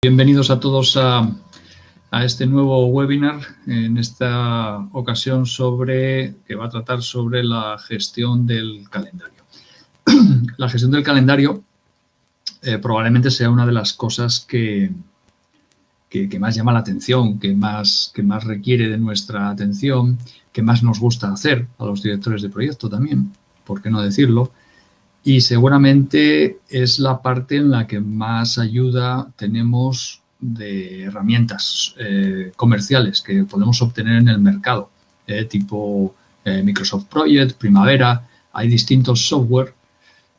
Bienvenidos a todos a este nuevo webinar, en esta ocasión que va a tratar sobre la gestión del calendario. La gestión del calendario probablemente sea una de las cosas que más llama la atención, que más requiere de nuestra atención, que más nos gusta hacer a los directores de proyecto también, por qué no decirlo. Y seguramente es la parte en la que más ayuda tenemos de herramientas comerciales que podemos obtener en el mercado, tipo Microsoft Project, Primavera. Hay distintos software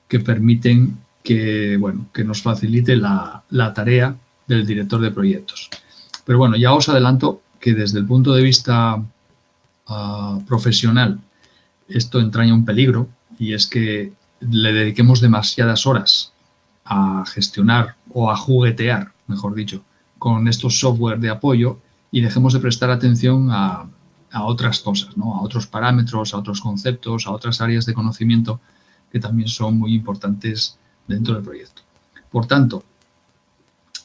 que permiten que nos facilite la tarea del director de proyectos. Pero bueno, ya os adelanto que desde el punto de vista profesional esto entraña un peligro, y es que le dediquemos demasiadas horas a gestionar o a juguetear, mejor dicho, con estos software de apoyo y dejemos de prestar atención a otras cosas, ¿no? A otros parámetros, a otros conceptos, a otras áreas de conocimiento que también son muy importantes dentro del proyecto. Por tanto,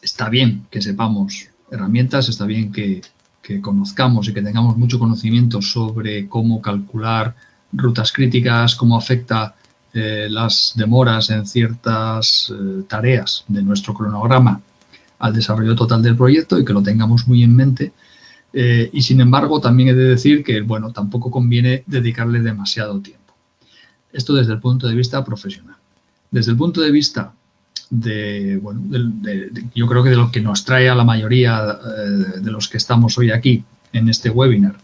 está bien que sepamos herramientas, está bien que conozcamos y que tengamos mucho conocimiento sobre cómo calcular rutas críticas, cómo afecta las demoras en ciertas tareas de nuestro cronograma al desarrollo total del proyecto, y que lo tengamos muy en mente. Y sin embargo, también he de decir que tampoco conviene dedicarle demasiado tiempo. Esto desde el punto de vista profesional. Desde el punto de vista yo creo que de lo que nos trae a la mayoría de los que estamos hoy aquí en este webinar,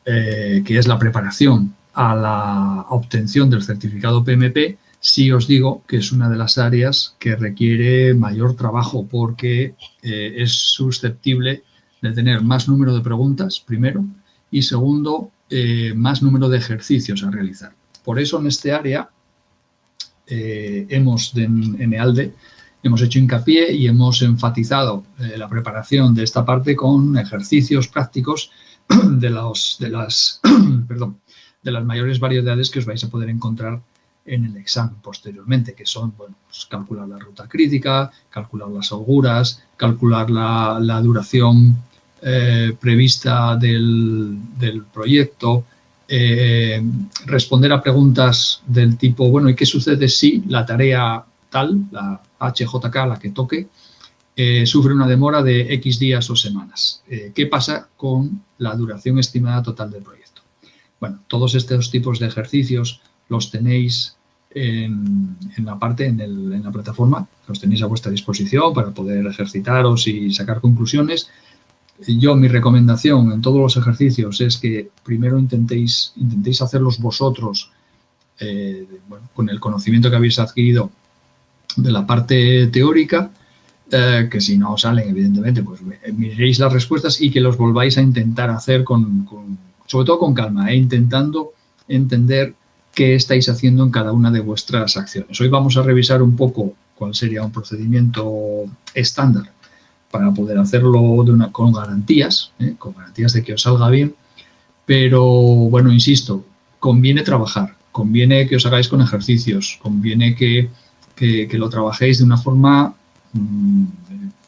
que es la preparación a la obtención del certificado PMP, sí os digo que es una de las áreas que requiere mayor trabajo, porque es susceptible de tener más número de preguntas, primero, y segundo, más número de ejercicios a realizar. Por eso en este área en EALDE hemos hecho hincapié y hemos enfatizado la preparación de esta parte con ejercicios prácticos de las mayores variedades que os vais a poder encontrar en el examen posteriormente, que son calcular la ruta crítica, calcular las holguras, calcular la duración prevista del proyecto, responder a preguntas del tipo, ¿y qué sucede si la tarea tal, la HJK, la que toque, sufre una demora de X días o semanas? ¿Qué pasa con la duración estimada total del proyecto? Bueno, todos estos tipos de ejercicios los tenéis en la plataforma, los tenéis a vuestra disposición para poder ejercitaros y sacar conclusiones. Mi recomendación en todos los ejercicios es que primero intentéis hacerlos vosotros con el conocimiento que habéis adquirido de la parte teórica, que si no os salen, evidentemente, pues miréis las respuestas y que los volváis a intentar hacer sobre todo con calma, intentando entender qué estáis haciendo en cada una de vuestras acciones. Hoy vamos a revisar un poco cuál sería un procedimiento estándar para poder hacerlo con garantías de que os salga bien, pero insisto, conviene trabajar, conviene que os hagáis con ejercicios, conviene que lo trabajéis de una forma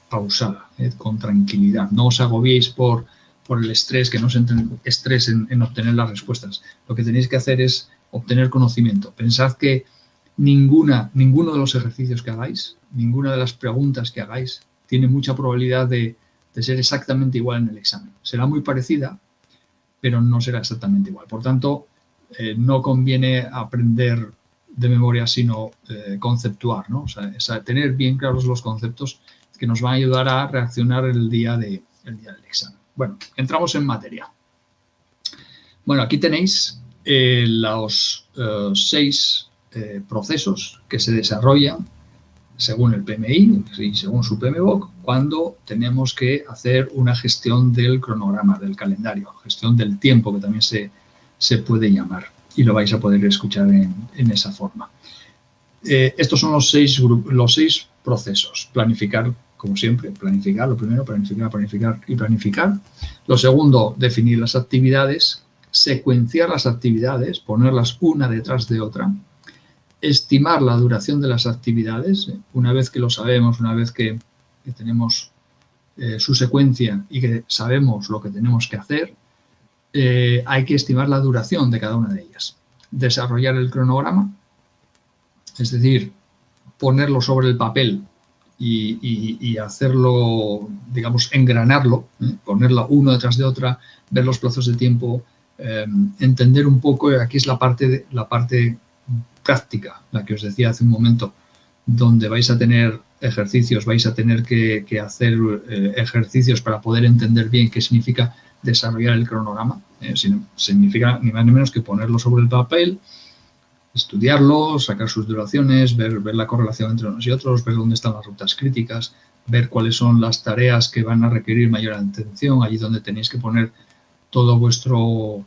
pausada, con tranquilidad. No os agobiéis por el estrés, que no os entre estrés en obtener las respuestas. Lo que tenéis que hacer es obtener conocimiento. Pensad que ninguno de los ejercicios que hagáis, ninguna de las preguntas que hagáis, tiene mucha probabilidad de ser exactamente igual en el examen. Será muy parecida, pero no será exactamente igual. Por tanto, no conviene aprender de memoria, sino conceptuar, ¿no? O sea, tener bien claros los conceptos que nos van a ayudar a reaccionar el día del examen. Bueno, entramos en materia. Bueno, aquí tenéis los 6 procesos que se desarrollan según el PMI y según su PMBOK cuando tenemos que hacer una gestión del cronograma, del calendario, gestión del tiempo, que también se puede llamar, y lo vais a poder escuchar en esa forma. Estos son los 6 procesos. Planificar, como siempre, planificar. Lo primero, planificar y planificar. Lo segundo, definir las actividades, secuenciar las actividades, ponerlas una detrás de otra. Estimar la duración de las actividades. Una vez que lo sabemos, una vez que tenemos su secuencia y que sabemos lo que tenemos que hacer, hay que estimar la duración de cada una de ellas. Desarrollar el cronograma, es decir, ponerlo sobre el papel y hacerlo, digamos, engranarlo, ponerla uno detrás de otra, ver los plazos de tiempo, entender un poco, aquí es la parte práctica, la que os decía hace un momento, donde vais a tener ejercicios, vais a tener que hacer ejercicios para poder entender bien qué significa desarrollar el cronograma. Significa ni más ni menos que ponerlo sobre el papel, estudiarlo, sacar sus duraciones, ver la correlación entre unos y otros, ver dónde están las rutas críticas, ver cuáles son las tareas que van a requerir mayor atención, allí donde tenéis que poner todo vuestro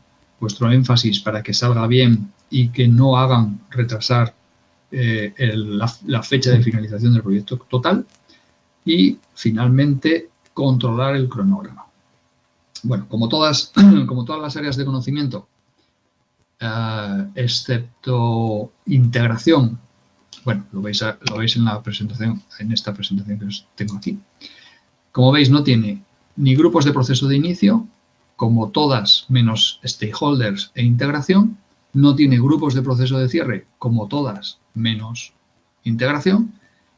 énfasis para que salga bien y que no hagan retrasar la fecha de finalización del proyecto total. Y, finalmente, controlar el cronograma. Bueno, como todas las áreas de conocimiento, excepto integración, bueno, lo veis en la presentación, en esta presentación que os tengo aquí. Como veis, no tiene ni grupos de proceso de inicio, como todas, menos stakeholders e integración. No tiene grupos de proceso de cierre, como todas, menos integración.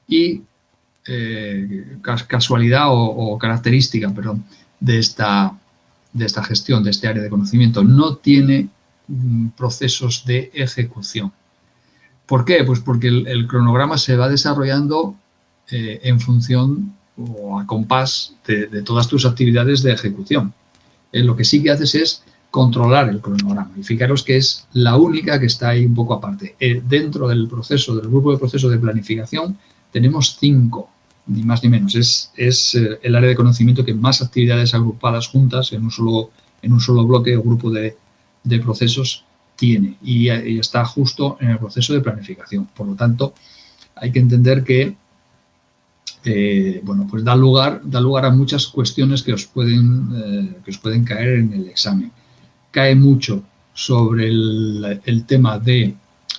Y casualidad o característica, perdón, de esta gestión, de este área de conocimiento, no tiene procesos de ejecución. ¿Por qué? Pues porque el cronograma se va desarrollando en función o a compás de todas tus actividades de ejecución. Lo que sí que haces es controlar el cronograma. Y fijaros que es la única que está ahí un poco aparte. Dentro del grupo de proceso de planificación, tenemos 5, ni más ni menos. Es el área de conocimiento que más actividades agrupadas juntas en un solo bloque o grupo de procesos tiene. Y está justo en el proceso de planificación. Por lo tanto, hay que entender que bueno, pues da lugar a muchas cuestiones que os pueden caer en el examen. Cae mucho sobre el tema de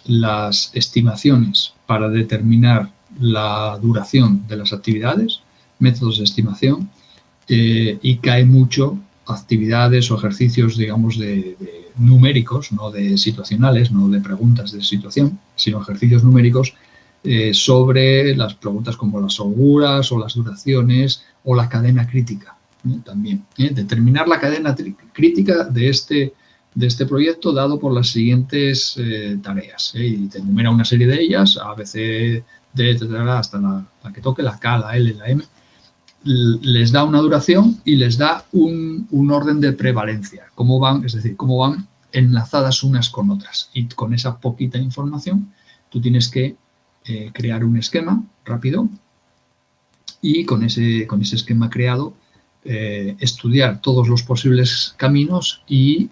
las estimaciones para determinar la duración de las actividades, métodos de estimación, y cae mucho actividades o ejercicios, digamos, de numéricos, no de situacionales, no de preguntas de situación, sino ejercicios numéricos sobre las preguntas como las holguras o las duraciones o la cadena crítica. También determinar la cadena crítica de este proyecto dado por las siguientes tareas, y te enumera una serie de ellas, A, B, C, D, hasta la que toque, la K, la L, la M. Les da una duración y les da un orden de prevalencia, cómo van enlazadas unas con otras. Y con esa poquita información tú tienes que crear un esquema rápido y con ese esquema creado estudiar todos los posibles caminos y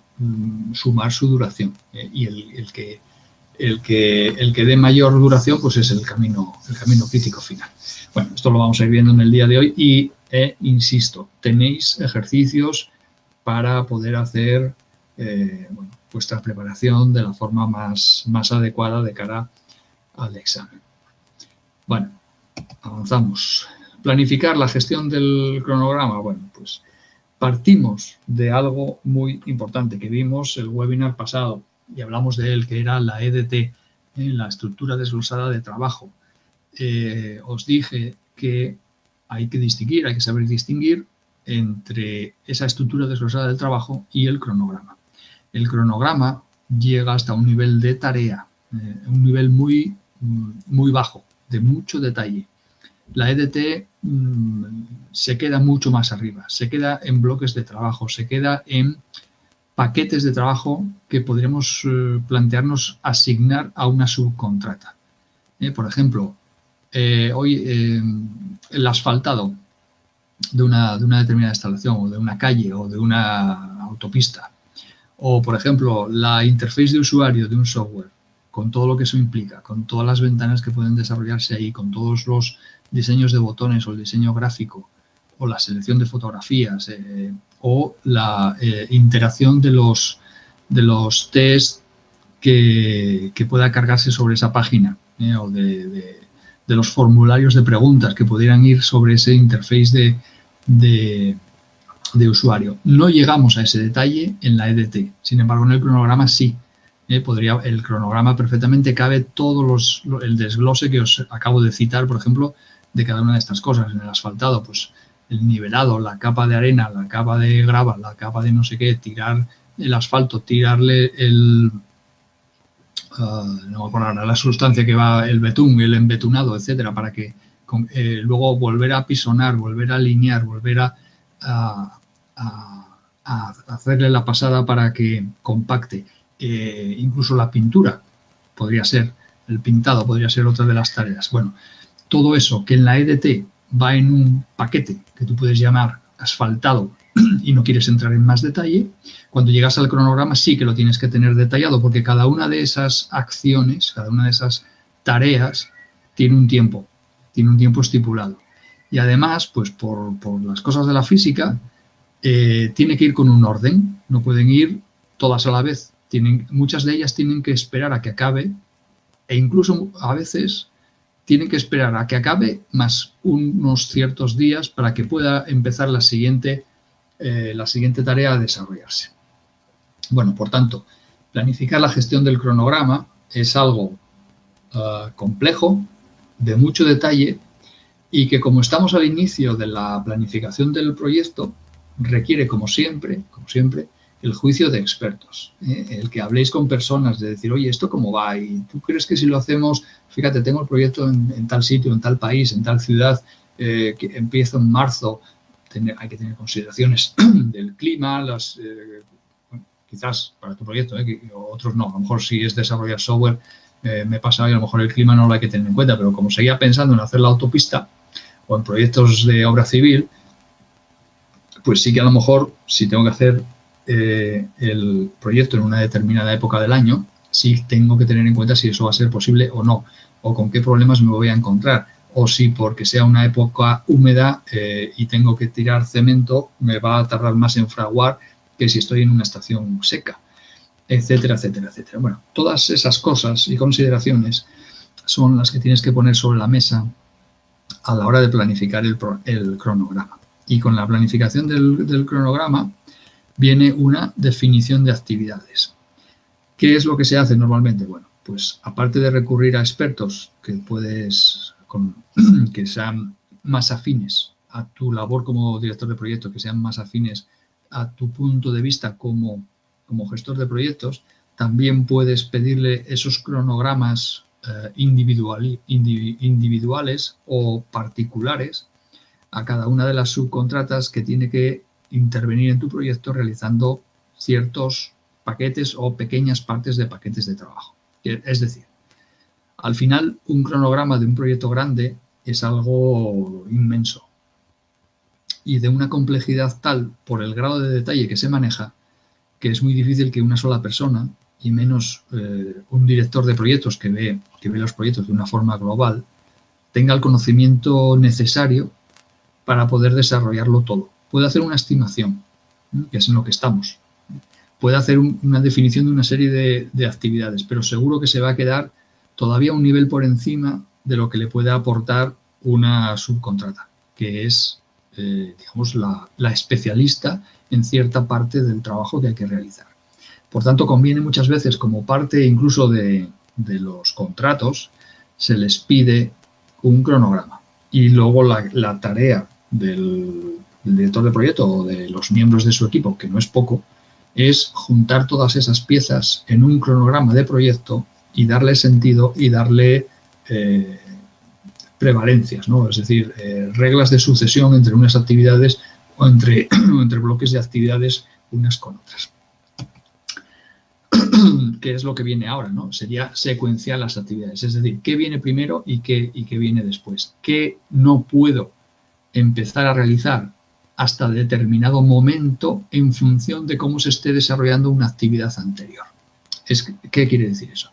sumar su duración. Y el que dé mayor duración, pues es el camino crítico final. Bueno, esto lo vamos a ir viendo en el día de hoy y, insisto, tenéis ejercicios para poder hacer vuestra preparación de la forma más adecuada de cara al examen. Bueno, avanzamos. Planificar la gestión del cronograma. Bueno, pues partimos de algo muy importante que vimos el webinar pasado y hablamos de él, que era la EDT, la estructura desglosada de trabajo. Os dije que hay que saber distinguir entre esa estructura desglosada del trabajo y el cronograma. El cronograma llega hasta un nivel de tarea, un nivel muy bajo, de mucho detalle. La EDT se queda mucho más arriba, se queda en bloques de trabajo, se queda en paquetes de trabajo que podríamos plantearnos asignar a una subcontrata. Por ejemplo, hoy el asfaltado de una determinada instalación o de una calle o de una autopista, o por ejemplo la interface de usuario de un software, con todo lo que eso implica, con todas las ventanas que pueden desarrollarse ahí, con todos los diseños de botones o el diseño gráfico o la selección de fotografías o la interacción de los test que pueda cargarse sobre esa página o de los formularios de preguntas que pudieran ir sobre ese interface de usuario. No llegamos a ese detalle en la EDT, sin embargo en el cronograma sí. El cronograma perfectamente cabe el desglose que os acabo de citar, por ejemplo, de cada una de estas cosas. En el asfaltado, pues el nivelado, la capa de arena, la capa de grava, la capa de no sé qué, tirar el asfalto, tirarle no me acuerdo ahora, la sustancia que va, el betún, el embetunado, etcétera, para que luego volver a apisonar, volver a alinear, volver a hacerle la pasada para que compacte. Incluso la pintura podría ser, el pintado podría ser otra de las tareas. Bueno, todo eso que en la EDT va en un paquete que tú puedes llamar asfaltado y no quieres entrar en más detalle, cuando llegas al cronograma sí que lo tienes que tener detallado, porque cada una de esas acciones, cada una de esas tareas tiene un tiempo estipulado. Y además, pues por las cosas de la física, tiene que ir con un orden, no pueden ir todas a la vez. Muchas de ellas tienen que esperar a que acabe, e incluso a veces tienen que esperar a que acabe más unos ciertos días para que pueda empezar la siguiente tarea a desarrollarse. Bueno, por tanto, planificar la gestión del cronograma es algo complejo, de mucho detalle, y que como estamos al inicio de la planificación del proyecto, requiere, como siempre, el juicio de expertos. El que habléis con personas, de decir, oye, ¿esto cómo va? ¿Y tú crees que si lo hacemos, fíjate, tengo el proyecto en tal sitio, en tal país, en tal ciudad, que empiezo en marzo, hay que tener consideraciones del clima, quizás para tu proyecto, otros no, a lo mejor si es desarrollar software, me pasa y a lo mejor el clima no lo hay que tener en cuenta, pero como seguía pensando en hacer la autopista o en proyectos de obra civil, pues sí que a lo mejor si tengo que hacer el proyecto en una determinada época del año, sí tengo que tener en cuenta si eso va a ser posible o no, o con qué problemas me voy a encontrar, o si porque sea una época húmeda y tengo que tirar cemento, me va a tardar más en fraguar que si estoy en una estación seca, etcétera, etcétera, etcétera. Bueno, todas esas cosas y consideraciones son las que tienes que poner sobre la mesa a la hora de planificar el cronograma. Y con la planificación del cronograma viene una definición de actividades. ¿Qué es lo que se hace normalmente? Bueno, pues aparte de recurrir a expertos que sean más afines a tu labor como director de proyecto, que sean más afines a tu punto de vista como gestor de proyectos, también puedes pedirle esos cronogramas individuales o particulares a cada una de las subcontratas que tiene que intervenir en tu proyecto realizando ciertos paquetes o pequeñas partes de paquetes de trabajo. Es decir, al final un cronograma de un proyecto grande es algo inmenso y de una complejidad tal por el grado de detalle que se maneja que es muy difícil que una sola persona y menos un director de proyectos que ve los proyectos de una forma global tenga el conocimiento necesario para poder desarrollarlo todo. Puede hacer una estimación, que es en lo que estamos. Puede hacer una definición de una serie de actividades, pero seguro que se va a quedar todavía un nivel por encima de lo que le puede aportar una subcontrata, que es, digamos, la especialista en cierta parte del trabajo que hay que realizar. Por tanto, conviene muchas veces, como parte incluso de los contratos, se les pide un cronograma. Y luego la tarea del director de proyecto o de los miembros de su equipo, que no es poco, es juntar todas esas piezas en un cronograma de proyecto y darle sentido y darle prevalencias, ¿no? Es decir, reglas de sucesión entre unas actividades o entre bloques de actividades unas con otras. ¿Qué es lo que viene ahora, ¿no? Sería secuenciar las actividades, es decir, qué viene primero y qué viene después. ¿Qué no puedo empezar a realizar hasta determinado momento en función de cómo se esté desarrollando una actividad anterior? ¿Qué quiere decir eso?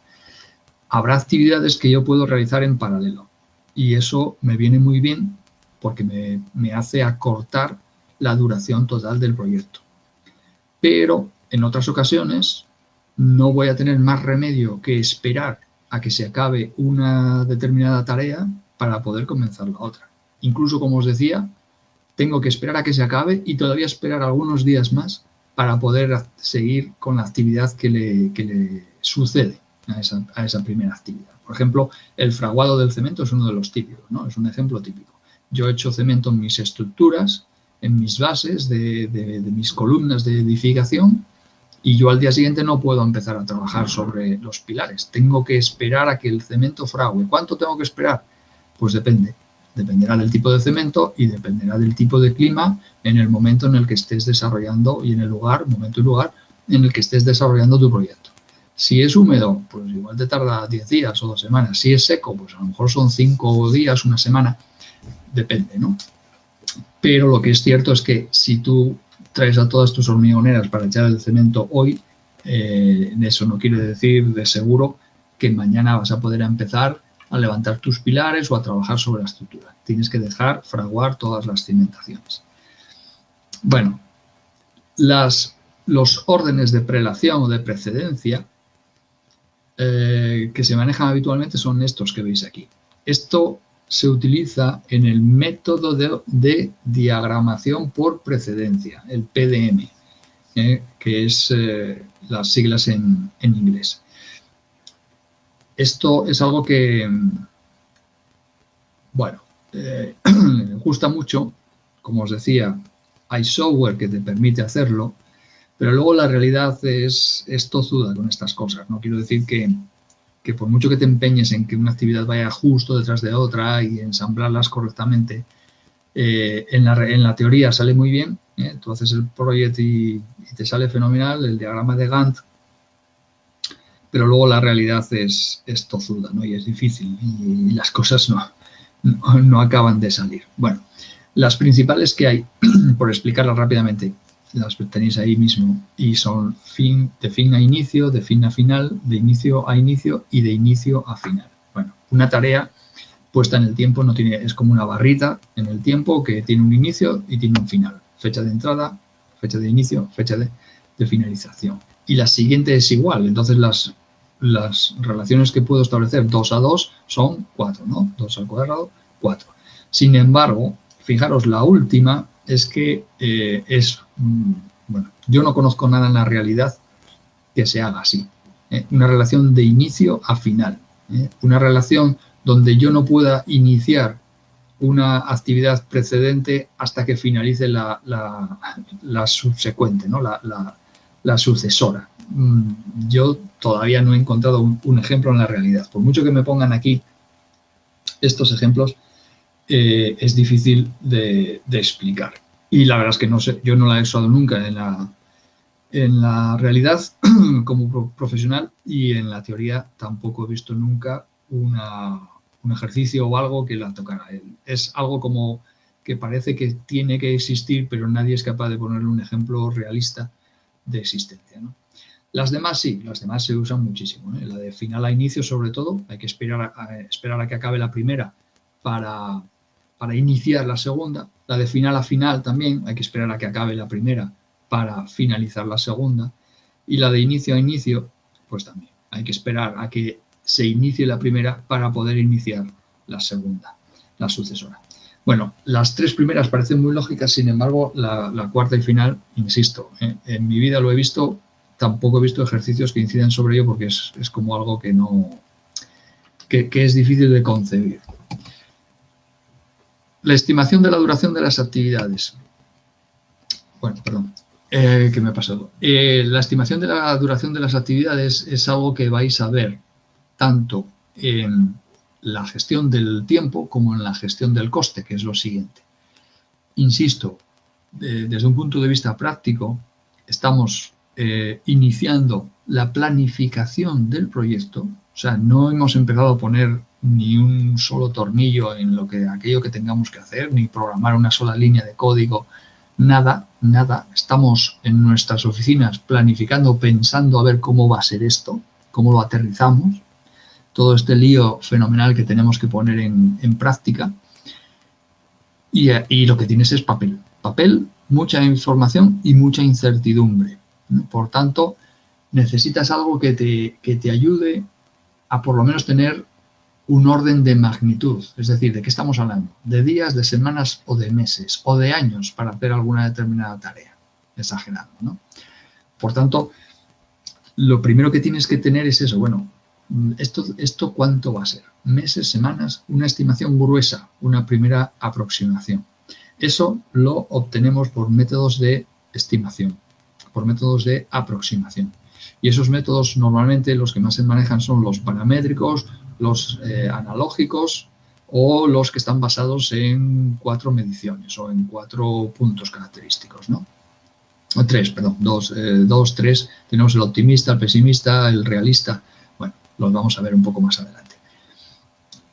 Habrá actividades que yo puedo realizar en paralelo y eso me viene muy bien porque me hace acortar la duración total del proyecto. Pero en otras ocasiones no voy a tener más remedio que esperar a que se acabe una determinada tarea para poder comenzar la otra. Incluso, como os decía, tengo que esperar a que se acabe y todavía esperar algunos días más para poder seguir con la actividad que le sucede a esa primera actividad. Por ejemplo, el fraguado del cemento es uno de los típicos, ¿no? Es un ejemplo típico. Yo he hecho cemento en mis estructuras, en mis bases de mis columnas de edificación, y yo al día siguiente no puedo empezar a trabajar sobre los pilares. Tengo que esperar a que el cemento frague. ¿Cuánto tengo que esperar? Pues depende. Dependerá del tipo de cemento y dependerá del tipo de clima en el momento en el que estés desarrollando y en el momento y lugar en el que estés desarrollando tu proyecto. Si es húmedo, pues igual te tarda 10 días o 2 semanas. Si es seco, pues a lo mejor son 5 días, una semana. Depende, ¿no? Pero lo que es cierto es que si tú traes a todas tus hormigoneras para echar el cemento hoy, eso no quiere decir de seguro que mañana vas a poder empezar a levantar tus pilares o a trabajar sobre la estructura. Tienes que dejar fraguar todas las cimentaciones. Bueno, los órdenes de prelación o de precedencia que se manejan habitualmente son estos que veis aquí. Esto se utiliza en el método de diagramación por precedencia, el PDM, que es las siglas en inglés. Esto es algo que, bueno, gusta mucho. Como os decía, hay software que te permite hacerlo, pero luego la realidad es tozuda con estas cosas. No quiero decir que por mucho que te empeñes en que una actividad vaya justo detrás de otra y ensamblarlas correctamente, en la teoría sale muy bien. Tú haces el proyecto y te sale fenomenal, el diagrama de Gantt, pero luego la realidad es tozuda, ¿no? Y es difícil y las cosas no acaban de salir. Bueno, las principales que hay, por explicarlas rápidamente, las tenéis ahí mismo y son de fin a inicio, de fin a final, de inicio a inicio y de inicio a final. Bueno, una tarea puesta en el tiempo es como una barrita en el tiempo que tiene un inicio y tiene un final. Fecha de entrada, fecha de inicio, fecha de finalización. Y la siguiente es igual, entonces las relaciones que puedo establecer 2 a 2 son 4, ¿no? 2 al cuadrado, 4. Sin embargo, fijaros, la última es que bueno, yo no conozco nada en la realidad que se haga así. Una relación de inicio a final. Una relación donde yo no pueda iniciar una actividad precedente hasta que finalice la subsecuente, ¿no? La sucesora. Yo todavía no he encontrado un ejemplo en la realidad. Por mucho que me pongan aquí estos ejemplos, es difícil de explicar. Y la verdad es que no sé, yo no la he usado nunca en la realidad como profesional, y en la teoría tampoco he visto nunca un ejercicio o algo que la tocara. Es algo como que parece que tiene que existir, pero nadie es capaz de ponerle un ejemplo realista de existencia, ¿no? Las demás sí, las demás se usan muchísimo, ¿eh? La de final a inicio, sobre todo, hay que esperar a que acabe la primera para iniciar la segunda. La de final a final también, hay que esperar a que acabe la primera para finalizar la segunda. Y la de inicio a inicio, pues también, hay que esperar a que se inicie la primera para poder iniciar la segunda, la sucesora. Bueno, las 3 primeras parecen muy lógicas, sin embargo, la cuarta y final, insisto, en mi vida lo he visto, tampoco he visto ejercicios que inciden sobre ello porque es como algo que es difícil de concebir. La estimación de la duración de las actividades. Bueno, perdón, ¿qué me ha pasado? La estimación de la duración de las actividades es algo que vais a ver tanto en la gestión del tiempo como en la gestión del coste, que es lo siguiente. Insisto, desde un punto de vista práctico, estamos iniciando la planificación del proyecto. O sea, no hemos empezado a poner ni un solo tornillo en aquello que tengamos que hacer, ni programar una sola línea de código, nada. Estamos en nuestras oficinas planificando, pensando a ver cómo va a ser esto, cómo lo aterrizamos, todo este lío fenomenal que tenemos que poner en práctica. Y lo que tienes es papel, mucha información y mucha incertidumbre. Por tanto, necesitas algo que te ayude a por lo menos tener un orden de magnitud, es decir, ¿de qué estamos hablando? ¿De días, de semanas o de meses o de años para hacer alguna determinada tarea? Exagerando, ¿no? Por tanto, lo primero que tienes que tener es eso, bueno, ¿esto cuánto va a ser? ¿Meses, semanas? Una estimación gruesa, una primera aproximación. Eso lo obtenemos por métodos de estimación, por métodos de aproximación. Y esos métodos normalmente los que más se manejan son los paramétricos, los analógicos o los que están basados en 4 mediciones o en 4 puntos característicos, ¿no? O 3, perdón, 2, 3. Tenemos el optimista, el pesimista, el realista. Bueno, los vamos a ver un poco más adelante.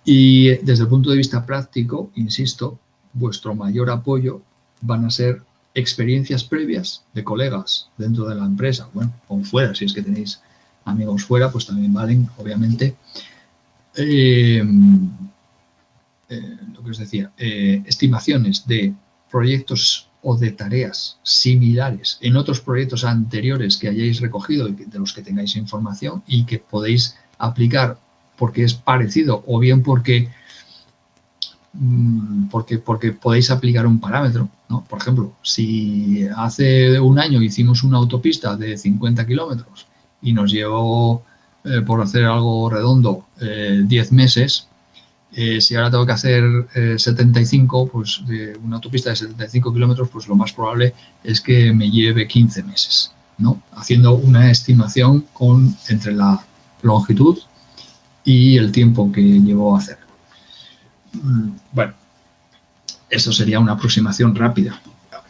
Y desde el punto de vista práctico, insisto, vuestro mayor apoyo van a ser experiencias previas de colegas dentro de la empresa, bueno, o fuera, si es que tenéis amigos fuera, pues también valen, obviamente. Lo que os decía, estimaciones de proyectos o de tareas similares en otros proyectos anteriores que hayáis recogido y de los que tengáis información y que podéis aplicar porque es parecido o bien porque podéis aplicar un parámetro, ¿no? Por ejemplo, si hace un año hicimos una autopista de 50 kilómetros y nos llevó, por hacer algo redondo, 10 meses, si ahora tengo que hacer 75, pues una autopista de 75 kilómetros, pues lo más probable es que me lleve 15 meses, ¿no? Haciendo una estimación entre la longitud y el tiempo que llevó a hacer. Bueno, eso sería una aproximación rápida.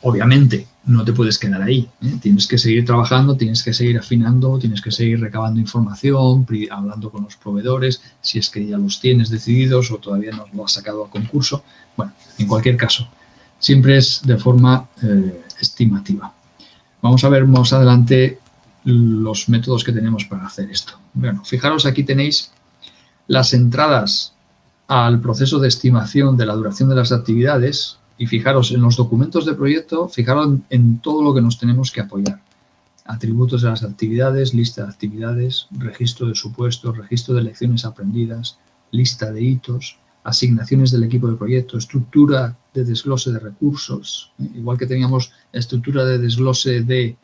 Obviamente, no te puedes quedar ahí, ¿eh? Tienes que seguir trabajando, tienes que seguir afinando, tienes que seguir recabando información, hablando con los proveedores, si es que ya los tienes decididos o todavía no lo has sacado a concurso. Bueno, en cualquier caso, siempre es de forma estimativa. Vamos a ver más adelante los métodos que tenemos para hacer esto. Bueno, fijaros, aquí tenéis las entradas al proceso de estimación de la duración de las actividades y fijaros en los documentos de proyecto, fijaros en todo lo que nos tenemos que apoyar. Atributos de las actividades, lista de actividades, registro de supuestos, registro de lecciones aprendidas, lista de hitos, asignaciones del equipo de proyecto, estructura de desglose de recursos. Igual que teníamos estructura de desglose de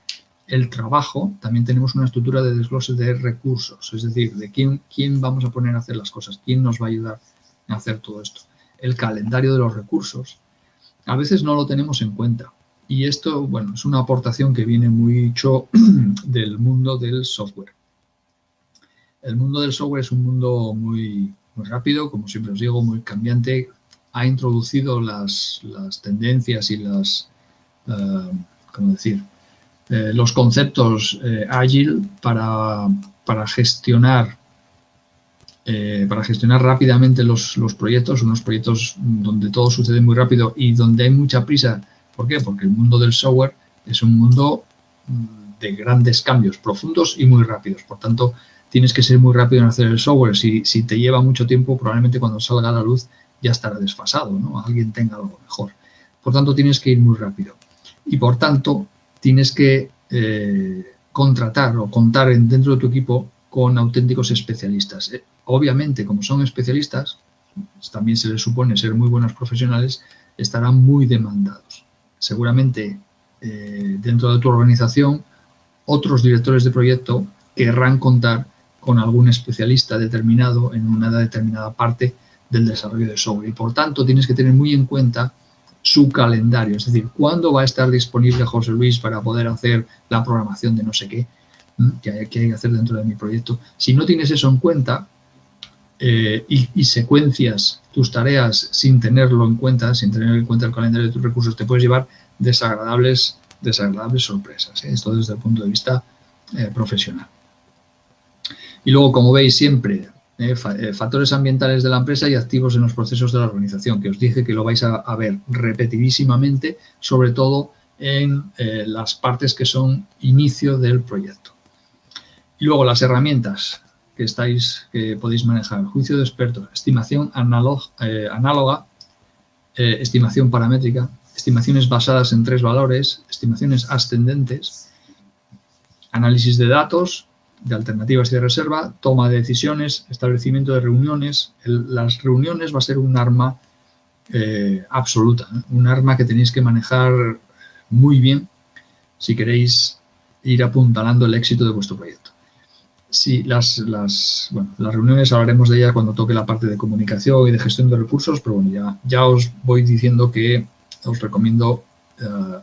el trabajo, también tenemos una estructura de desglose de recursos, es decir, de quién vamos a poner a hacer las cosas, quién nos va a ayudar a hacer todo esto. El calendario de los recursos. A veces no lo tenemos en cuenta. Y esto, bueno, es una aportación que viene mucho del mundo del software. El mundo del software es un mundo muy rápido, como siempre os digo, muy cambiante. Ha introducido las tendencias y los conceptos ágil para gestionar rápidamente los proyectos, unos proyectos donde todo sucede muy rápido y donde hay mucha prisa. ¿Por qué? Porque el mundo del software es un mundo de grandes cambios, profundos y muy rápidos. Por tanto, tienes que ser muy rápido en hacer el software. Si te lleva mucho tiempo, probablemente cuando salga a la luz ya estará desfasado, ¿no? Alguien tenga algo mejor. Por tanto, tienes que ir muy rápido. Y por tanto, tienes que contratar o contar dentro de tu equipo con auténticos especialistas. Obviamente, como son especialistas, también se les supone ser muy buenos profesionales, estarán muy demandados. Seguramente, dentro de tu organización, otros directores de proyecto querrán contar con algún especialista determinado en una determinada parte del desarrollo de software. Y, por tanto, tienes que tener muy en cuenta su calendario, es decir, cuándo va a estar disponible José Luis para poder hacer la programación de no sé qué, que hay que hacer dentro de mi proyecto. Si no tienes eso en cuenta y secuencias tus tareas sin tenerlo en cuenta, sin tener en cuenta el calendario de tus recursos, te puedes llevar desagradables sorpresas. Esto desde el punto de vista profesional. Y luego, como veis, siempre factores ambientales de la empresa y activos en los procesos de la organización, que os dije que lo vais a ver repetidísimamente, sobre todo en las partes que son inicio del proyecto. Y luego las herramientas que podéis manejar: juicio de expertos, estimación análoga, estimación paramétrica, estimaciones basadas en 3 valores, estimaciones ascendentes, análisis de datos, de alternativas y de reserva, toma de decisiones, establecimiento de reuniones. Las reuniones va a ser un arma absoluta, ¿eh? Un arma que tenéis que manejar muy bien si queréis ir apuntalando el éxito de vuestro proyecto. Sí, las reuniones hablaremos de ellas cuando toque la parte de comunicación y de gestión de recursos, pero bueno, ya os voy diciendo que os recomiendo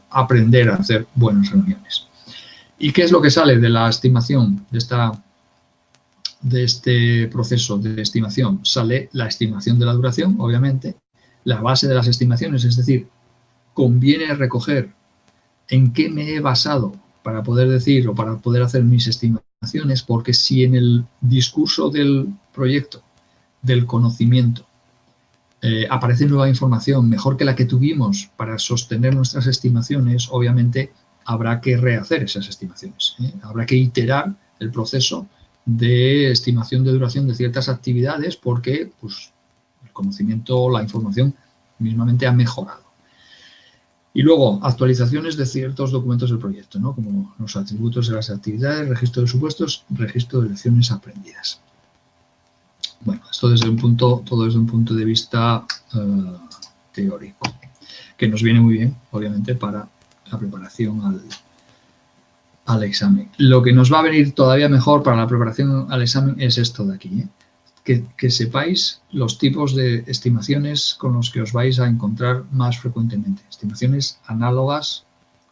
aprender a hacer buenas reuniones. ¿Y qué es lo que sale de la estimación, de este proceso de estimación? Sale la estimación de la duración, obviamente, la base de las estimaciones, es decir, conviene recoger en qué me he basado para poder decir o para poder hacer mis estimaciones, porque si en el discurso del proyecto, del conocimiento, aparece nueva información mejor que la que tuvimos para sostener nuestras estimaciones, obviamente habrá que rehacer esas estimaciones, ¿eh? Habrá que iterar el proceso de estimación de duración de ciertas actividades porque pues, el conocimiento, la información mismamente ha mejorado. Y luego, actualizaciones de ciertos documentos del proyecto, ¿no? Como los atributos de las actividades, registro de supuestos, registro de lecciones aprendidas. Bueno, esto todo desde un punto de vista teórico, que nos viene muy bien, obviamente, para la preparación al examen. Lo que nos va a venir todavía mejor para la preparación al examen es esto de aquí, ¿eh? Que sepáis los tipos de estimaciones con los que os vais a encontrar más frecuentemente. Estimaciones análogas,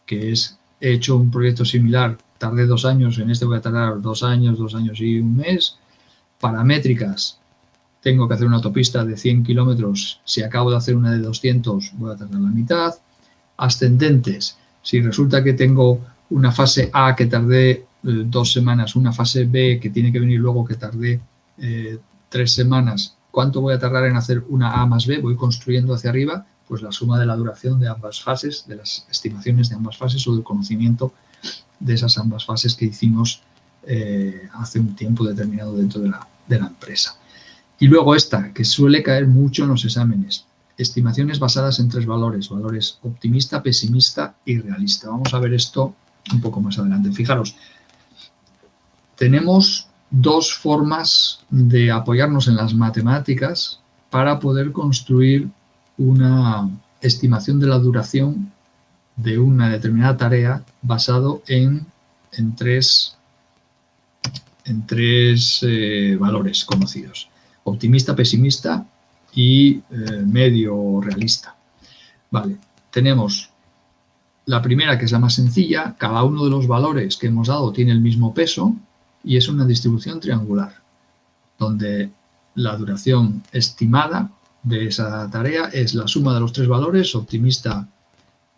que es, he hecho un proyecto similar, tardé 2 años, en este voy a tardar 2 años, 2 años y un mes. Paramétricas, tengo que hacer una autopista de 100 kilómetros, si acabo de hacer una de 200 voy a tardar la mitad. Ascendentes, si resulta que tengo una fase A que tardé 2 semanas, una fase B que tiene que venir luego que tardé 3 semanas, ¿cuánto voy a tardar en hacer una A más B? Voy construyendo hacia arriba, pues la suma de la duración de ambas fases, de las estimaciones de ambas fases o del conocimiento de esas ambas fases que hicimos hace un tiempo determinado dentro de la empresa. Y luego esta, que suele caer mucho en los exámenes, estimaciones basadas en 3 valores, valores optimista, pesimista y realista. Vamos a ver esto un poco más adelante. Fijaros, tenemos 2 formas de apoyarnos en las matemáticas para poder construir una estimación de la duración de una determinada tarea basado en 3 valores conocidos. Optimista, pesimista y medio realista. Vale, tenemos la primera, que es la más sencilla. Cada uno de los valores que hemos dado tiene el mismo peso y es una distribución triangular, donde la duración estimada de esa tarea es la suma de los 3 valores, optimista,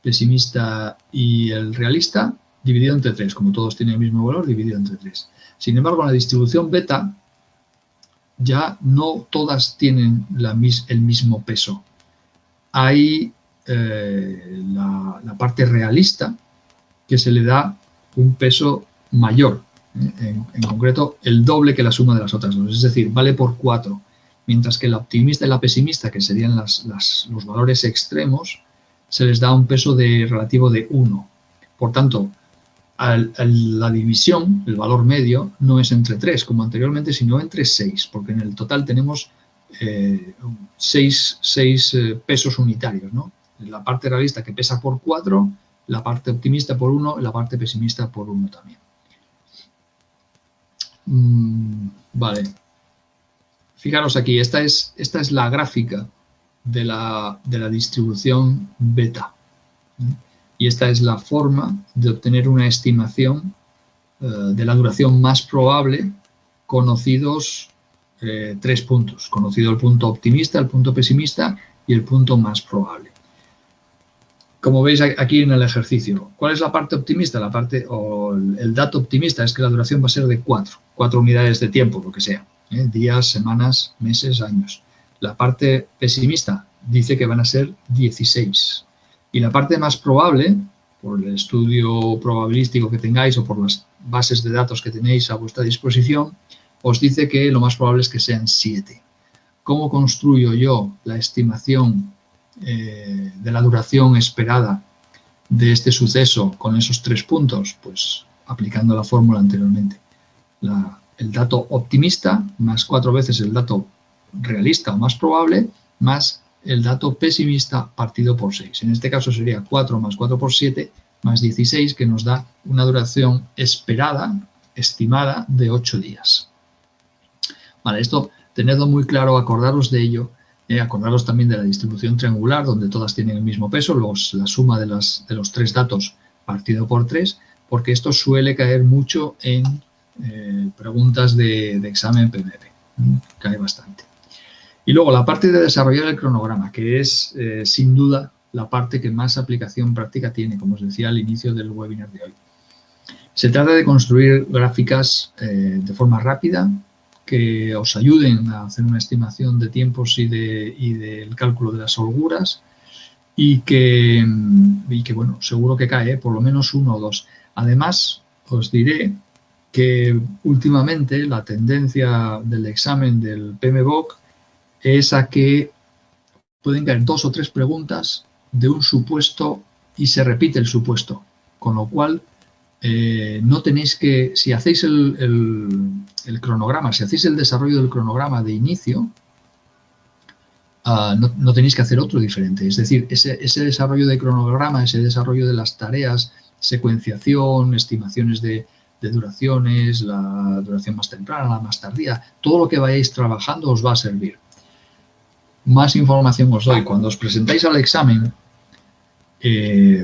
pesimista y el realista, dividido entre 3. Como todos tienen el mismo valor, dividido entre 3. Sin embargo, en la distribución beta, ya no todas tienen el mismo peso. Hay la parte realista, que se le da un peso mayor, en concreto el doble que la suma de las otras 2, es decir, vale por 4, mientras que la optimista y la pesimista, que serían los valores extremos, se les da un peso relativo de 1. Por tanto, la división, el valor medio, no es entre 3 como anteriormente, sino entre 6, porque en el total tenemos 6 pesos unitarios, ¿no? La parte realista que pesa por 4, la parte optimista por 1 y la parte pesimista por 1 también. Vale. Fijaros aquí, esta es la gráfica de la distribución beta. Y esta es la forma de obtener una estimación de la duración más probable, conocidos 3 puntos. Conocido el punto optimista, el punto pesimista y el punto más probable. Como veis aquí en el ejercicio, ¿cuál es la parte optimista? La parte, o el dato optimista es que la duración va a ser de 4 unidades de tiempo, lo que sea, días, semanas, meses, años. La parte pesimista dice que van a ser 16. Y la parte más probable, por el estudio probabilístico que tengáis o por las bases de datos que tenéis a vuestra disposición, os dice que lo más probable es que sean 7. ¿Cómo construyo yo la estimación de la duración esperada de este suceso con esos 3 puntos? Pues aplicando la fórmula anteriormente. el dato optimista más 4 veces el dato realista o más probable más el dato pesimista partido por 6. En este caso sería 4 más 4 por 7 más 16, que nos da una duración esperada, estimada, de 8 días. Vale, esto tenedlo muy claro, acordaros de ello, acordaros también de la distribución triangular, donde todas tienen el mismo peso, la suma de los 3 datos partido por 3, porque esto suele caer mucho en preguntas de examen PMP, cae bastante. Y luego la parte de desarrollar el cronograma, que es sin duda la parte que más aplicación práctica tiene, como os decía al inicio del webinar de hoy. Se trata de construir gráficas de forma rápida, que os ayuden a hacer una estimación de tiempos y del cálculo de las holguras, y que bueno, seguro que cae, por lo menos 1 o 2. Además, os diré que últimamente la tendencia del examen del PMBOK es a que pueden caer 2 o 3 preguntas de un supuesto y se repite el supuesto, con lo cual no tenéis que, si hacéis el cronograma, si hacéis el desarrollo del cronograma de inicio, no tenéis que hacer otro diferente. Es decir, ese desarrollo de cronograma, ese desarrollo de las tareas, secuenciación, estimaciones de duraciones, la duración más temprana, la más tardía, todo lo que vayáis trabajando os va a servir. Más información os doy. Cuando os presentáis al examen,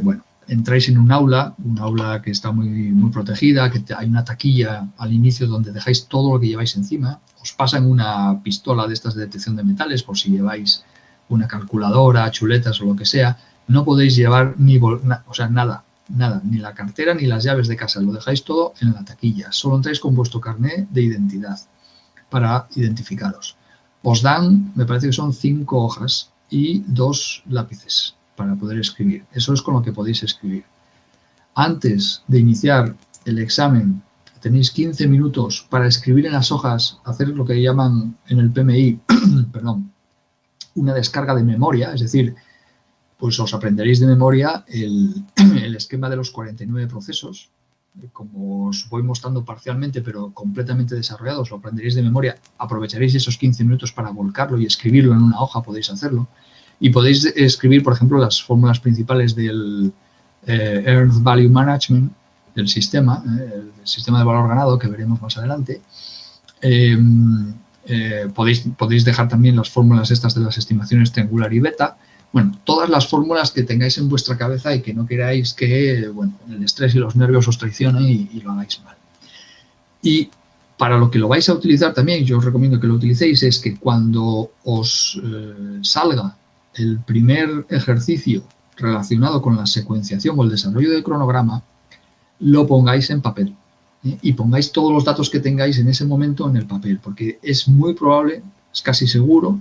bueno, entráis en un aula que está muy protegida, que hay una taquilla al inicio donde dejáis todo lo que lleváis encima, os pasan una pistola de estas de detección de metales por si lleváis una calculadora, chuletas o lo que sea. No podéis llevar nada, ni la cartera ni las llaves de casa, lo dejáis todo en la taquilla. Solo entráis con vuestro carnet de identidad para identificaros. Os dan, me parece que son 5 hojas y 2 lápices para poder escribir. Eso es con lo que podéis escribir. Antes de iniciar el examen, tenéis 15 minutos para escribir en las hojas, hacer lo que llaman en el PMI, perdón, una descarga de memoria, es decir, pues os aprenderéis de memoria el esquema de los 49 procesos. Como os voy mostrando parcialmente, pero completamente desarrollado, os lo aprenderéis de memoria. Aprovecharéis esos 15 minutos para volcarlo y escribirlo en una hoja, podéis hacerlo. Y podéis escribir, por ejemplo, las fórmulas principales del Earned Value Management, del sistema, el sistema de valor ganado, que veremos más adelante. Podéis dejar también las fórmulas estas de las estimaciones triangular y beta. Bueno, todas las fórmulas que tengáis en vuestra cabeza y que no queráis que el estrés y los nervios os traicionen y lo hagáis mal. Y para lo que lo vais a utilizar también, yo os recomiendo que lo utilicéis, es que cuando os salga el primer ejercicio relacionado con la secuenciación o el desarrollo del cronograma, lo pongáis en papel y pongáis todos los datos que tengáis en ese momento en el papel, porque es muy probable, es casi seguro,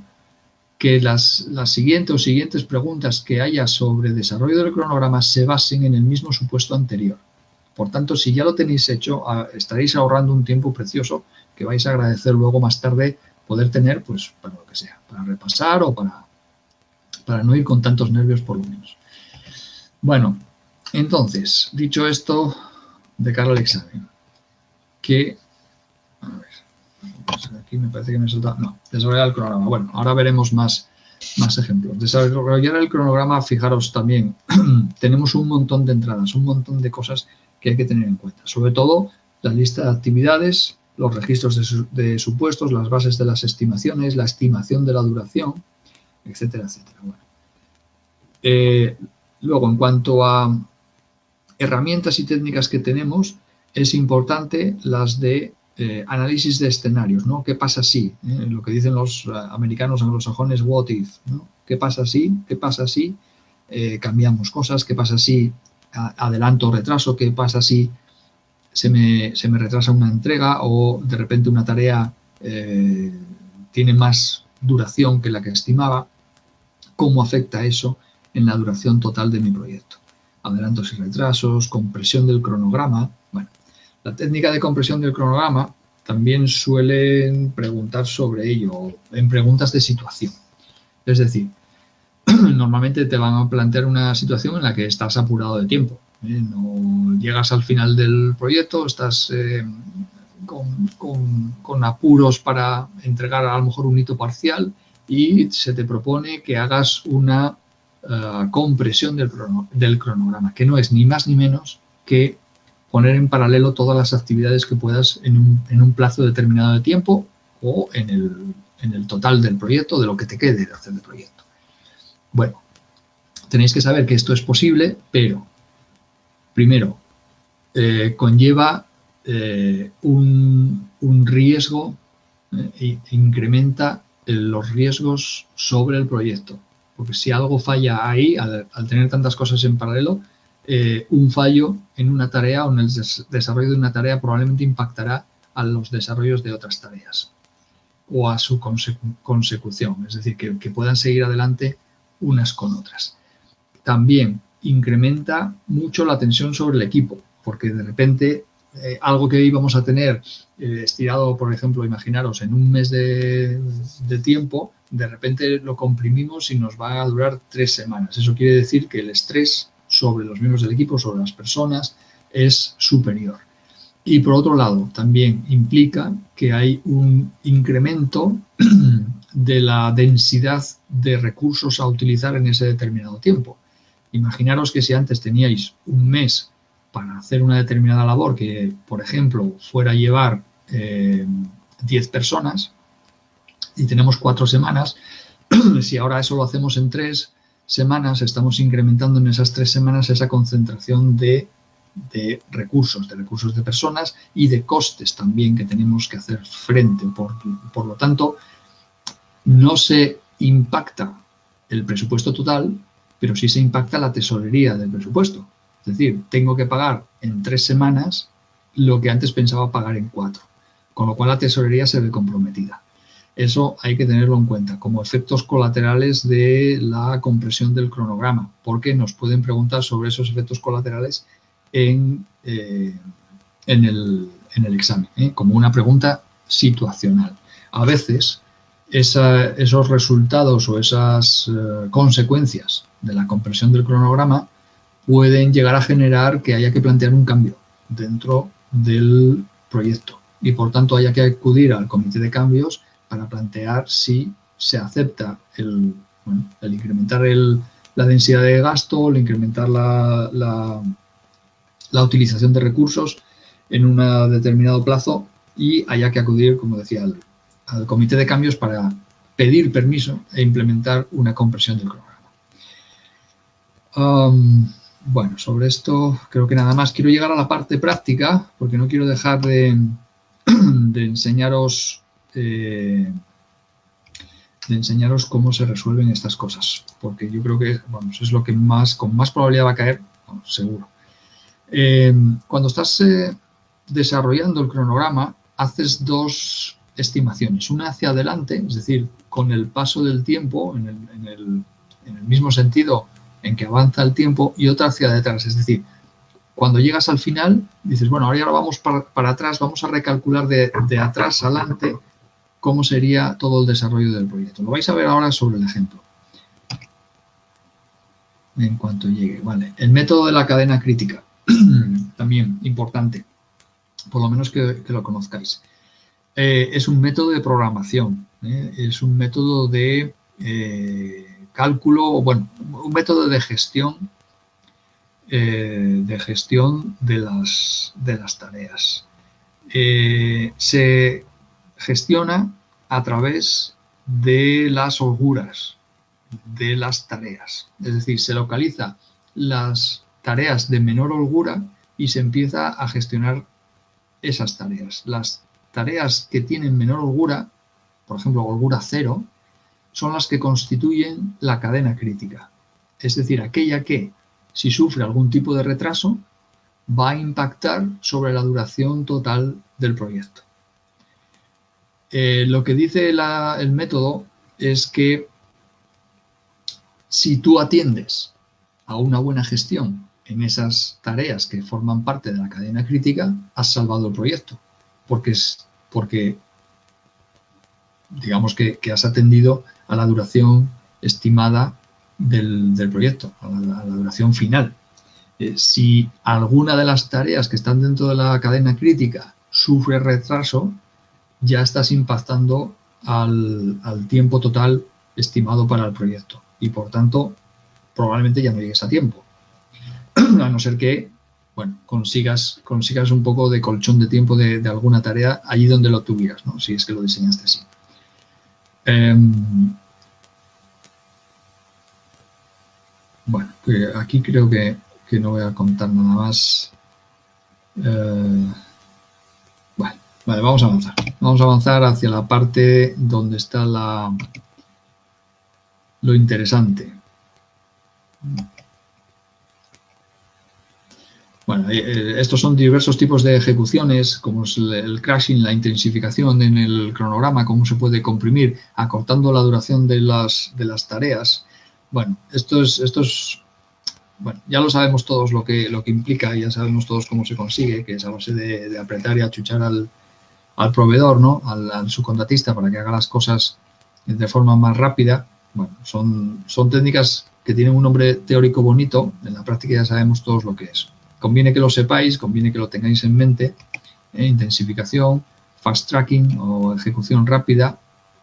que las siguientes preguntas que haya sobre desarrollo del cronograma se basen en el mismo supuesto anterior. Por tanto, si ya lo tenéis hecho, estaréis ahorrando un tiempo precioso que vais a agradecer luego más tarde poder tener, pues, para lo que sea, para repasar o para no ir con tantos nervios por lo menos. Bueno, entonces, dicho esto, de cara al examen, que, a ver, pues aquí me parece que me he saltado, no, desarrollar el cronograma. Bueno, ahora veremos más ejemplos. Desarrollar el cronograma, fijaros también, tenemos un montón de entradas, un montón de cosas que hay que tener en cuenta. Sobre todo, la lista de actividades, los registros de supuestos, las bases de las estimaciones, la estimación de la duración, etcétera, etcétera. Bueno. Luego, en cuanto a herramientas y técnicas que tenemos, es importante las de análisis de escenarios, ¿no? ¿Qué pasa si? Lo que dicen los americanos anglosajones, what if, ¿no? ¿Qué pasa si? ¿Qué pasa si cambiamos cosas? ¿Qué pasa si adelanto o retraso? ¿Qué pasa si se me retrasa una entrega o de repente una tarea tiene más duración que la que estimaba? ¿Cómo afecta eso en la duración total de mi proyecto? Adelantos y retrasos, compresión del cronograma. Bueno, la técnica de compresión del cronograma también suelen preguntar sobre ello en preguntas de situación. Es decir, normalmente te van a plantear una situación en la que estás apurado de tiempo. No llegas al final del proyecto, estás con apuros para entregar a lo mejor un hito parcial y se te propone que hagas una compresión del cronograma, que no es ni más ni menos que poner en paralelo todas las actividades que puedas en un plazo determinado de tiempo o en el total del proyecto, de lo que te quede de hacer el proyecto. Bueno, tenéis que saber que esto es posible, pero primero, conlleva un riesgo, incrementa los riesgos sobre el proyecto. Porque si algo falla ahí, al tener tantas cosas en paralelo, un fallo en una tarea o en el desarrollo de una tarea probablemente impactará a los desarrollos de otras tareas o a su consecución, es decir, que puedan seguir adelante unas con otras. También incrementa mucho la tensión sobre el equipo, porque de repente algo que íbamos a tener estirado, por ejemplo, imaginaros, en un mes de tiempo, de repente lo comprimimos y nos va a durar 3 semanas. Eso quiere decir que el estrés sobre los miembros del equipo, sobre las personas, es superior. Y por otro lado, también implica que hay un incremento de la densidad de recursos a utilizar en ese determinado tiempo. Imaginaros que si antes teníais un mes para hacer una determinada labor que, por ejemplo, fuera a llevar 10 personas y tenemos 4 semanas, si ahora eso lo hacemos en 3 semanas, estamos incrementando en esas 3 semanas esa concentración de recursos de personas y de costes también que tenemos que hacer frente. Por lo tanto, no se impacta el presupuesto total, pero sí se impacta la tesorería del presupuesto. Es decir, tengo que pagar en 3 semanas lo que antes pensaba pagar en 4, con lo cual la tesorería se ve comprometida. Eso hay que tenerlo en cuenta como efectos colaterales de la compresión del cronograma, porque nos pueden preguntar sobre esos efectos colaterales en el examen, como una pregunta situacional. A veces esos resultados o esas consecuencias de la compresión del cronograma pueden llegar a generar que haya que plantear un cambio dentro del proyecto y por tanto haya que acudir al comité de cambios para plantear si se acepta el incrementar la densidad de gasto, el incrementar la utilización de recursos en un determinado plazo y haya que acudir, como decía, al comité de cambios para pedir permiso e implementar una compresión del cronograma. Bueno, sobre esto creo que nada más. Quiero llegar a la parte práctica porque no quiero dejar de enseñaros cómo se resuelven estas cosas, porque yo creo que es lo que con más probabilidad va a caer, seguro. Cuando estás desarrollando el cronograma, haces 2 estimaciones. Una hacia adelante, es decir, con el paso del tiempo, en el mismo sentido en que avanza el tiempo, y otra hacia detrás. Es decir, cuando llegas al final, dices, bueno, ahora vamos para atrás, vamos a recalcular de atrás adelante cómo sería todo el desarrollo del proyecto. Lo vais a ver ahora sobre el ejemplo. En cuanto llegue, vale. El método de la cadena crítica, también importante, por lo menos que lo conozcáis. Es un método de programación, es un método de cálculo, un método de gestión de las tareas. Se gestiona a través de las holguras de las tareas. Es decir, se localiza las tareas de menor holgura y se empieza a gestionar esas tareas. Las tareas que tienen menor holgura, por ejemplo, holgura 0, son las que constituyen la cadena crítica. Es decir, aquella que, si sufre algún tipo de retraso, va a impactar sobre la duración total del proyecto. Lo que dice el método es que si tú atiendes a una buena gestión en esas tareas que forman parte de la cadena crítica, has salvado el proyecto, porque digamos que has atendido a la duración estimada del proyecto, a la duración final. Si alguna de las tareas que están dentro de la cadena crítica sufre retraso, ya estás impactando al tiempo total estimado para el proyecto y por tanto probablemente ya no llegues a tiempo, a no ser que bueno, consigas un poco de colchón de tiempo de alguna tarea allí donde lo tuvieras, ¿no? Si es que lo diseñaste así. Bueno, aquí creo que no voy a contar nada más. Vale, vamos a avanzar. Vamos a avanzar hacia la parte donde está lo interesante. Bueno, estos son diversos tipos de ejecuciones, como es el crashing, la intensificación en el cronograma, cómo se puede comprimir, acortando la duración de las tareas. Bueno, esto es bueno, ya lo sabemos todos lo que implica, ya sabemos todos cómo se consigue, que es a base de apretar y achuchar al proveedor, ¿no? Al subcontratista para que haga las cosas de forma más rápida. Bueno, son técnicas que tienen un nombre teórico bonito, en la práctica ya sabemos todos lo que es. Conviene que lo sepáis, conviene que lo tengáis en mente. Intensificación, fast tracking o ejecución rápida,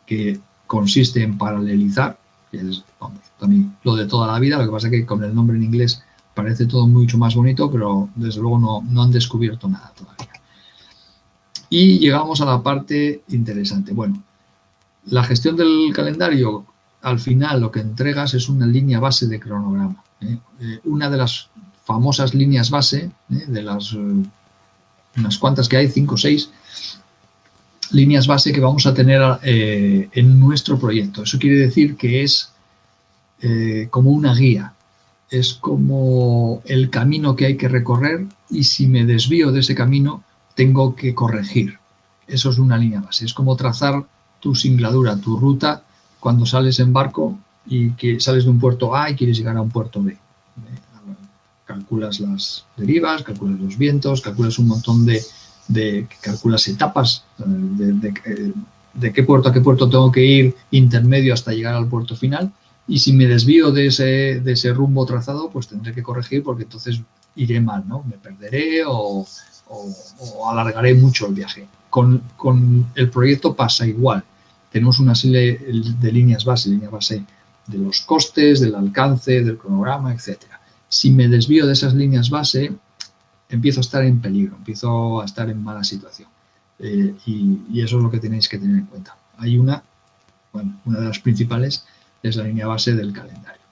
que consiste en paralelizar, que es, vamos, también lo de toda la vida. Lo que pasa es que con el nombre en inglés parece todo mucho más bonito, pero desde luego no han descubierto nada todavía. Y llegamos a la parte interesante. Bueno, la gestión del calendario, al final lo que entregas es una línea base de cronograma. Una de las famosas líneas base, de las unas cuantas que hay, 5 o 6 líneas base que vamos a tener en nuestro proyecto. Eso quiere decir que es como una guía, es como el camino que hay que recorrer y si me desvío de ese camino tengo que corregir. Eso es una línea base, es como trazar tu singladura, tu ruta cuando sales en barco y que sales de un puerto A y quieres llegar a un puerto B. Calculas las derivas, calculas los vientos, calculas un montón calculas etapas de qué puerto a qué puerto tengo que ir intermedio hasta llegar al puerto final, y si me desvío de ese rumbo trazado, pues tendré que corregir porque entonces iré mal, ¿no? Me perderé o alargaré mucho el viaje. Con el proyecto pasa igual. Tenemos una serie de líneas base, línea base de los costes, del alcance, del cronograma, etcétera. Si me desvío de esas líneas base, empiezo a estar en peligro, empiezo a estar en mala situación. Y eso es lo que tenéis que tener en cuenta. Hay una de las principales es la línea base del calendario.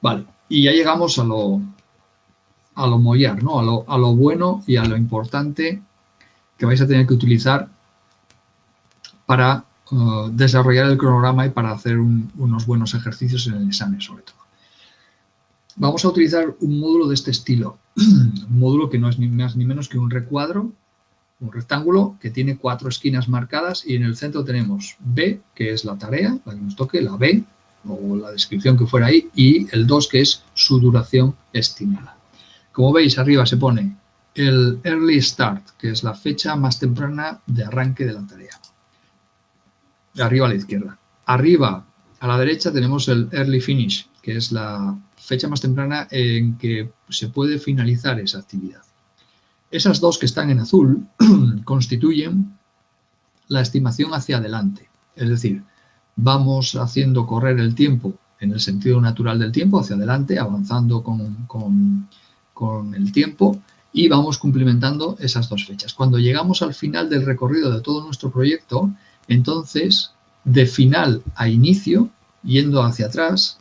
Vale, y ya llegamos a lo mollar, ¿no? A lo bueno y a lo importante que vais a tener que utilizar para desarrollar el cronograma y para hacer unos buenos ejercicios en el examen, sobre todo. Vamos a utilizar un módulo de este estilo, un módulo que no es ni más ni menos que un recuadro, un rectángulo que tiene 4 esquinas marcadas y en el centro tenemos B, que es la tarea, la que nos toque, la B, o la descripción que fuera ahí, y el 2, que es su duración estimada. Como veis, arriba se pone el Early Start, que es la fecha más temprana de arranque de la tarea. Arriba a la izquierda. Arriba a la derecha tenemos el Early Finish, que es la fecha más temprana en que se puede finalizar esa actividad. Esas dos que están en azul constituyen la estimación hacia adelante. Es decir, vamos haciendo correr el tiempo en el sentido natural del tiempo, hacia adelante, avanzando con el tiempo y vamos cumplimentando esas dos fechas. Cuando llegamos al final del recorrido de todo nuestro proyecto, entonces, de final a inicio, yendo hacia atrás,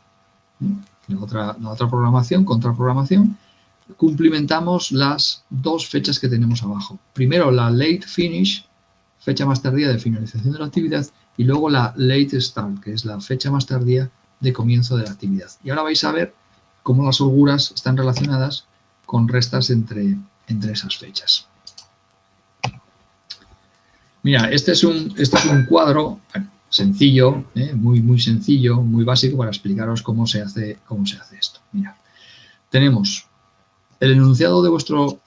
la otra programación, contraprogramación, cumplimentamos las dos fechas que tenemos abajo. Primero la late finish, fecha más tardía de finalización de la actividad, y luego la late start, que es la fecha más tardía de comienzo de la actividad. Y ahora vais a ver cómo las holguras están relacionadas con restas entre esas fechas. Mira, este es un cuadro sencillo, muy sencillo, muy básico para explicaros cómo se hace esto. Mira, tenemos el enunciado de vuestro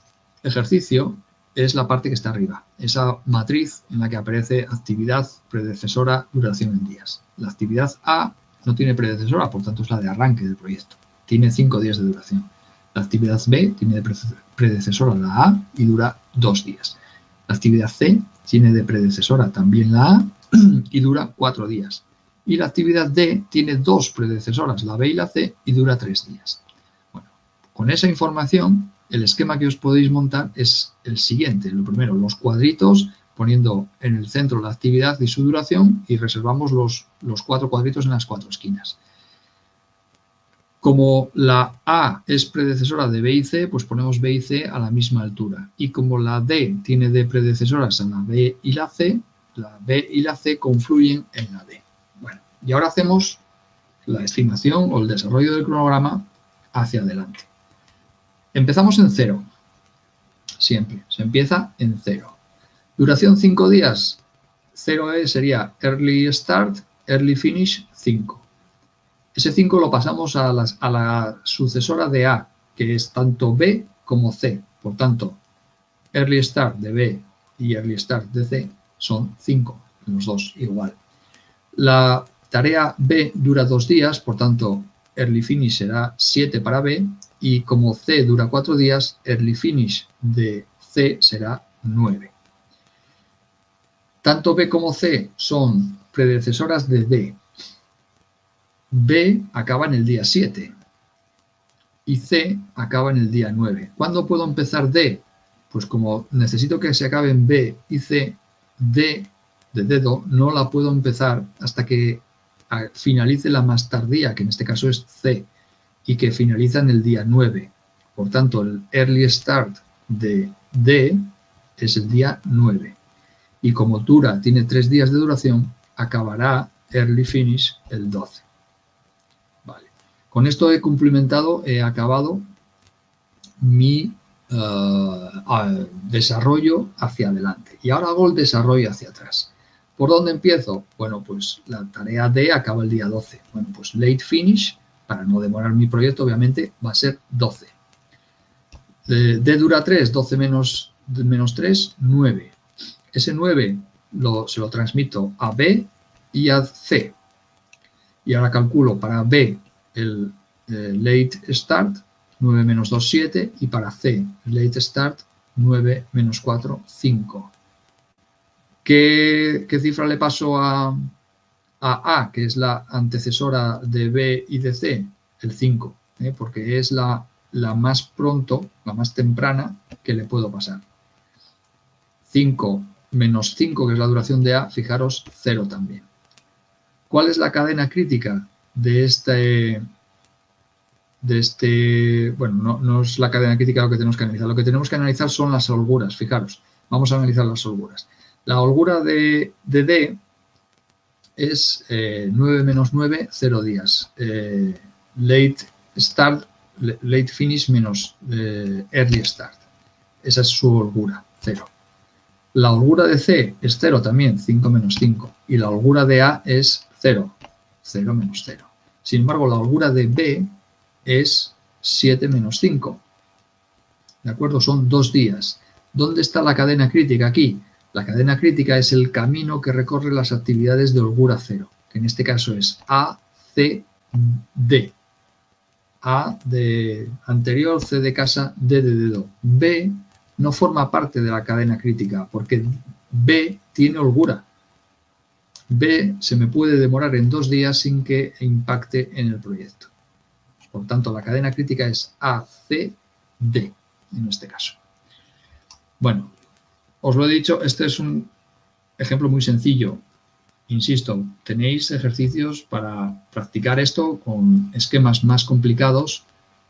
ejercicio, es la parte que está arriba, esa matriz en la que aparece actividad, predecesora, duración en días. La actividad A no tiene predecesora, por tanto es la de arranque del proyecto. Tiene 5 días de duración. La actividad B tiene de predecesora la A y dura 2 días. La actividad C tiene de predecesora también la A y dura 4 días. Y la actividad D tiene 2 predecesoras, la B y la C, y dura 3 días. Bueno, con esa información, el esquema que os podéis montar es el siguiente. Lo primero, los cuadritos, poniendo en el centro la actividad y su duración, y reservamos los 4 cuadritos en las 4 esquinas. Como la A es predecesora de B y C, pues ponemos B y C a la misma altura. Y como la D tiene de predecesoras a la B y la C confluyen en la D. Bueno, y ahora hacemos la estimación o el desarrollo del cronograma hacia adelante. Empezamos en 0. Siempre, se empieza en 0. Duración 5 días. 0 sería Early Start, Early Finish 5. Ese 5 lo pasamos a la sucesora de A, que es tanto B como C. Por tanto, Early Start de B y Early Start de C son 5, los dos igual. La tarea B dura 2 días, por tanto, Early Finish será 7 para B, y como C dura 4 días, Early Finish de C será 9. Tanto B como C son predecesoras de D. B acaba en el día 7 y C acaba en el día 9. ¿Cuándo puedo empezar D? Pues como necesito que se acaben B y C, D de dedo no la puedo empezar hasta que finalice la más tardía, que en este caso es C, y que finaliza en el día 9. Por tanto, el Early Start de D es el día 9. Y como dura, tiene 3 días de duración, acabará Early Finish el 12. Vale. Con esto he cumplimentado, he acabado mi desarrollo hacia adelante. Y ahora hago el desarrollo hacia atrás. ¿Por dónde empiezo? Bueno, pues la tarea D acaba el día 12. Bueno, pues late finish, para no demorar mi proyecto, obviamente, va a ser 12. D dura 3, 12 menos 3, 9. Ese 9 se lo transmito a B y a C. Y ahora calculo para B el late start, 9 menos 2, 7, y para C, late start, 9 menos 4, 5. ¿Qué cifra le paso a A, que es la antecesora de B y de C? El 5, porque es la más pronto, la más temprana que le puedo pasar. 5 menos 5, que es la duración de A, fijaros, 0 también. ¿Cuál es la cadena crítica de bueno, no es la cadena crítica lo que tenemos que analizar. Lo que tenemos que analizar son las holguras, fijaros. Vamos a analizar las holguras. La holgura de D es 9 menos 9, 0 días. Late start, late finish menos early start. Esa es su holgura, 0. La holgura de C es 0 también, 5 menos 5. Y la holgura de A es 0, 0 menos 0. Sin embargo, la holgura de B es 7 menos 5. ¿De acuerdo? Son 2 días. ¿Dónde está la cadena crítica? Aquí. La cadena crítica es el camino que recorre las actividades de holgura 0, que en este caso es A, C, D. A de anterior, C de casa, D de dedo. B no forma parte de la cadena crítica porque B tiene holgura. B se me puede demorar en 2 días sin que impacte en el proyecto. Por tanto, la cadena crítica es A, C, D en este caso. Bueno, os lo he dicho, este es un ejemplo muy sencillo. Insisto, tenéis ejercicios para practicar esto con esquemas más complicados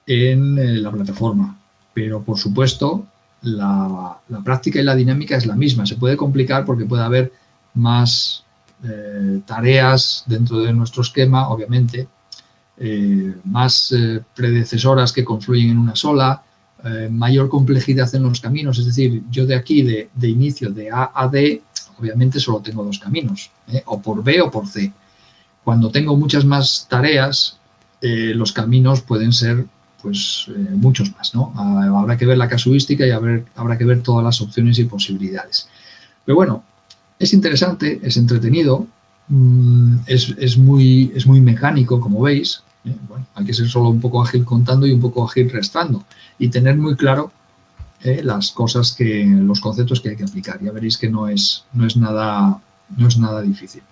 en la plataforma. Pero, por supuesto, la práctica y la dinámica es la misma. Se puede complicar porque puede haber más tareas dentro de nuestro esquema, obviamente, más predecesoras que confluyen en una sola, mayor complejidad en los caminos. Es decir, yo de aquí, de inicio, de A a D, obviamente solo tengo 2 caminos, o por B o por C. Cuando tengo muchas más tareas, los caminos pueden ser pues muchos más, ¿no? Habrá que ver la casuística y habrá que ver todas las opciones y posibilidades. Pero bueno, es interesante, es entretenido, es muy mecánico, como veis. Bueno, hay que ser solo un poco ágil contando y un poco ágil restando y tener muy claro los conceptos que hay que aplicar. Ya veréis que no es nada difícil.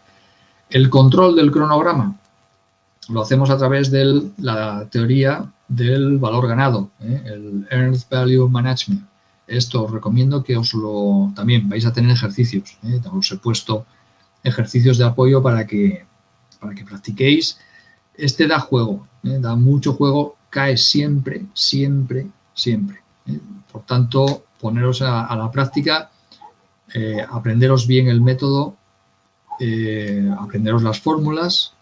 El control del cronograma lo hacemos a través de la teoría del valor ganado, el Earned Value Management. Esto os recomiendo que también vais a tener ejercicios. Os he puesto ejercicios de apoyo para que practiquéis. Este da juego, da mucho juego, cae siempre. Por tanto, poneros a la práctica, aprenderos bien el método, aprenderos las fórmulas.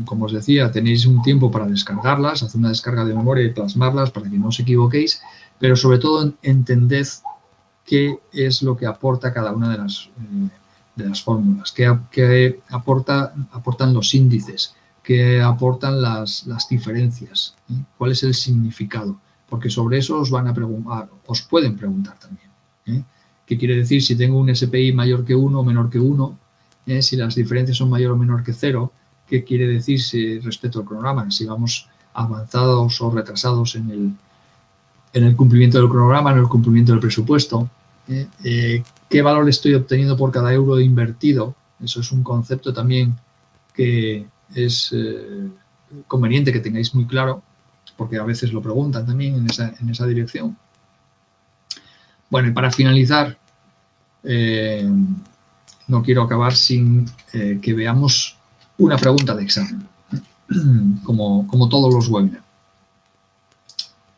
Como os decía, tenéis un tiempo para descargarlas, hacer una descarga de memoria y plasmarlas para que no os equivoquéis, pero sobre todo entended qué es lo que aporta cada una de las fórmulas, qué aportan los índices, qué aportan las diferencias, cuál es el significado, porque sobre eso os pueden preguntar también. ¿Qué quiere decir si tengo un SPI mayor que 1 o menor que 1? Si las diferencias son mayor o menor que 0. ¿Qué quiere decir respecto al cronograma? Si vamos avanzados o retrasados en el cumplimiento del cronograma, en el cumplimiento del presupuesto. ¿Qué valor estoy obteniendo por cada euro invertido? Eso es un concepto también que es conveniente que tengáis muy claro, porque a veces lo preguntan también en esa dirección. Bueno, y para finalizar, no quiero acabar sin que veamos una pregunta de examen, como todos los webinars.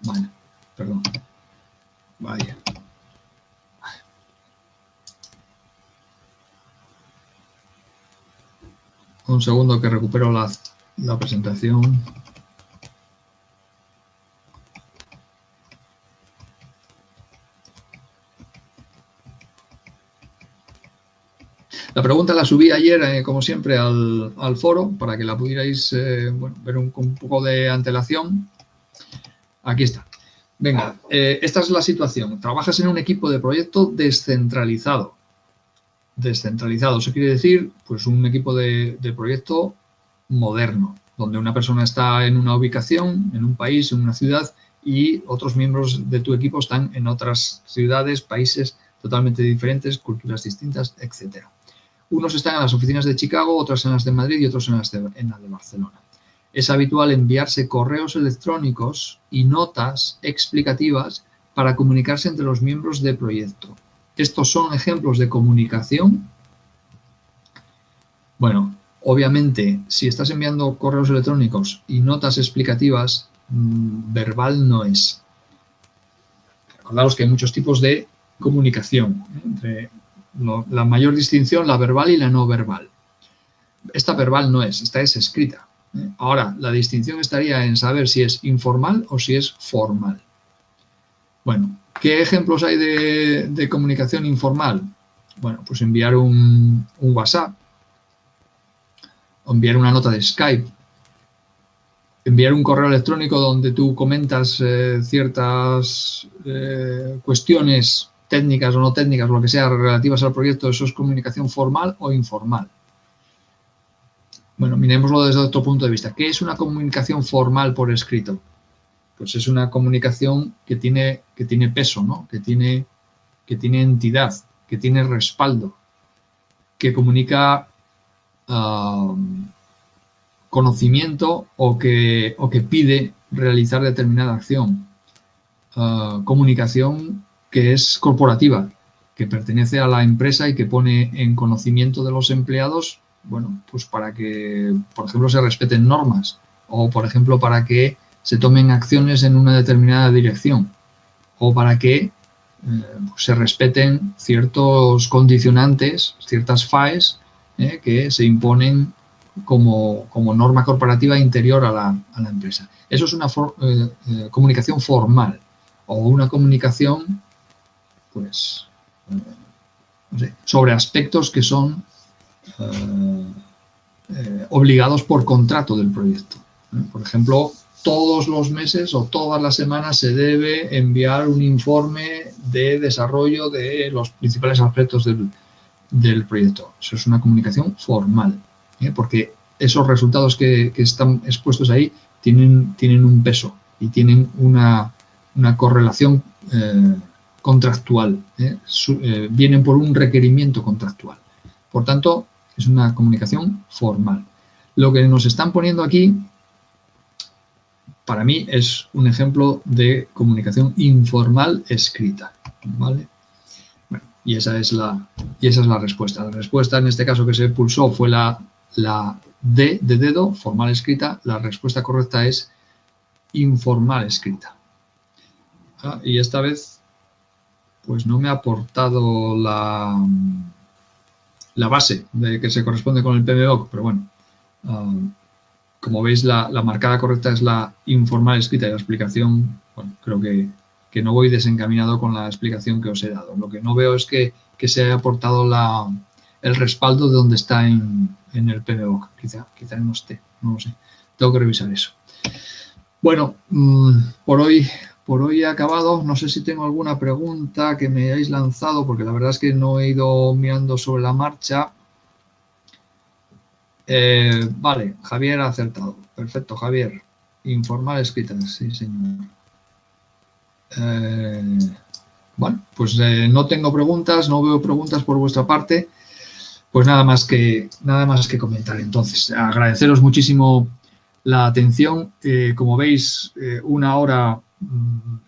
Vale, perdón. Vaya. Un segundo que recupero la presentación. La pregunta la subí ayer, como siempre, al foro para que la pudierais ver con un poco de antelación. Aquí está. Venga, esta es la situación. Trabajas en un equipo de proyecto descentralizado. Descentralizado, eso quiere decir pues un equipo de proyecto moderno, donde una persona está en una ubicación, en un país, en una ciudad, y otros miembros de tu equipo están en otras ciudades, países totalmente diferentes, culturas distintas, etcétera. Unos están en las oficinas de Chicago, otros en las de Madrid y otros en las de Barcelona. Es habitual enviarse correos electrónicos y notas explicativas para comunicarse entre los miembros del proyecto. ¿Estos son ejemplos de comunicación? Bueno, obviamente, si estás enviando correos electrónicos y notas explicativas, verbal no es. Recordaros que hay muchos tipos de comunicación, entre la mayor distinción, la verbal y la no verbal. Esta verbal no es, esta es escrita. Ahora, la distinción estaría en saber si es informal o si es formal. Bueno, ¿qué ejemplos hay de comunicación informal? Bueno, pues enviar un WhatsApp, o enviar una nota de Skype, enviar un correo electrónico donde tú comentas ciertas cuestiones técnicas o no técnicas, lo que sea, relativas al proyecto. ¿Eso es comunicación formal o informal? Bueno, mirémoslo desde otro punto de vista. ¿Qué es una comunicación formal por escrito? Pues es una comunicación que tiene peso, ¿no? Que tiene entidad, que tiene respaldo, que comunica conocimiento o que pide realizar determinada acción. Comunicación que es corporativa, que pertenece a la empresa y que pone en conocimiento de los empleados, bueno, pues para que, por ejemplo, se respeten normas o, por ejemplo, para que se tomen acciones en una determinada dirección o para que se respeten ciertos condicionantes, ciertas FAEs que se imponen como norma corporativa interior a la empresa. Eso es una comunicación formal o una comunicación pues no sé, sobre aspectos que son obligados por contrato del proyecto. Por ejemplo, todos los meses o todas las semanas se debe enviar un informe de desarrollo de los principales aspectos del proyecto. Eso es una comunicación formal, porque esos resultados que están expuestos ahí tienen un peso y tienen una correlación contractual, vienen por un requerimiento contractual. Por tanto, es una comunicación formal. Lo que nos están poniendo aquí, para mí, es un ejemplo de comunicación informal escrita, ¿vale? Bueno, y esa es la respuesta. La respuesta en este caso que se pulsó fue la D de dedo, formal escrita. La respuesta correcta es informal escrita. Y esta vez pues no me ha aportado la base de que se corresponde con el PMBOK, pero bueno, como veis la marcada correcta es la informal escrita y la explicación, bueno, creo que no voy desencaminado con la explicación que os he dado. Lo que no veo es que se haya aportado el respaldo de donde está en el PMBOK, quizá no esté, no lo sé, tengo que revisar eso. Bueno, por hoy he acabado. No sé si tengo alguna pregunta que me hayáis lanzado, porque la verdad es que no he ido mirando sobre la marcha. Vale, Javier ha acertado. Perfecto, Javier. Informal escrita, sí, señor. Bueno, pues no tengo preguntas, no veo preguntas por vuestra parte. Pues nada más que comentar. Entonces, agradeceros muchísimo la atención. Como veis, 1 hora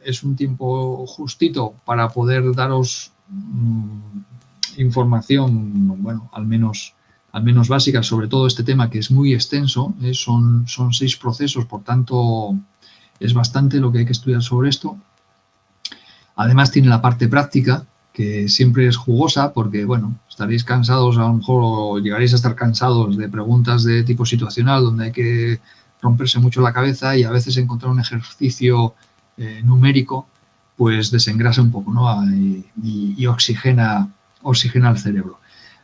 es un tiempo justito para poder daros información, bueno, al menos básica sobre todo este tema, que es muy extenso. Son 6 procesos, por tanto es bastante lo que hay que estudiar sobre esto. Además tiene la parte práctica, que siempre es jugosa, porque bueno, estaréis cansados, a lo mejor, o llegaréis a estar cansados de preguntas de tipo situacional, donde hay que romperse mucho la cabeza, y a veces encontrar un ejercicio numérico pues desengrasa un poco, ¿no? y oxigena el cerebro.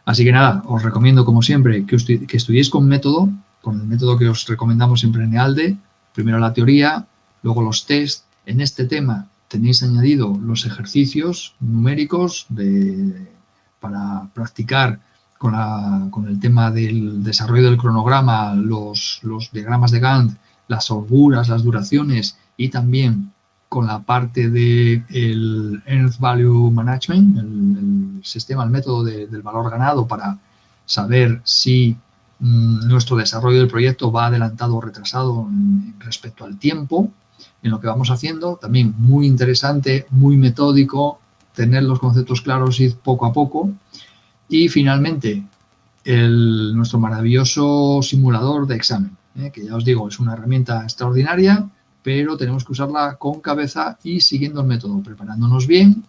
Así que nada, os recomiendo como siempre que estudiéis con el método que os recomendamos siempre en EALDE. Primero la teoría, luego los test. En este tema tenéis añadido los ejercicios numéricos para practicar con el tema del desarrollo del cronograma, los diagramas de Gantt, las holguras, las duraciones, y también con la parte del Earned Value Management, el sistema, el método del valor ganado, para saber si nuestro desarrollo del proyecto va adelantado o retrasado respecto al tiempo en lo que vamos haciendo. También muy interesante, muy metódico, tener los conceptos claros, ir poco a poco. Y finalmente, nuestro maravilloso simulador de examen, que ya os digo, es una herramienta extraordinaria, pero tenemos que usarla con cabeza y siguiendo el método, preparándonos bien,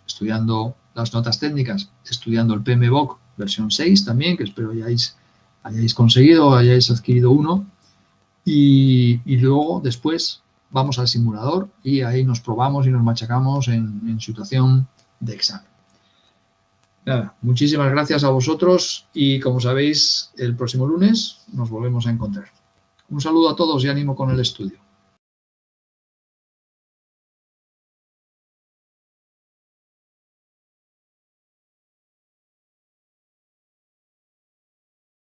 estudiando las notas técnicas, estudiando el PMBOK versión 6 también, que espero hayáis conseguido, hayáis adquirido uno, y luego después vamos al simulador y ahí nos probamos y nos machacamos en situación de examen. Nada, muchísimas gracias a vosotros, y como sabéis, el próximo lunes nos volvemos a encontrar. Un saludo a todos y ánimo con el estudio.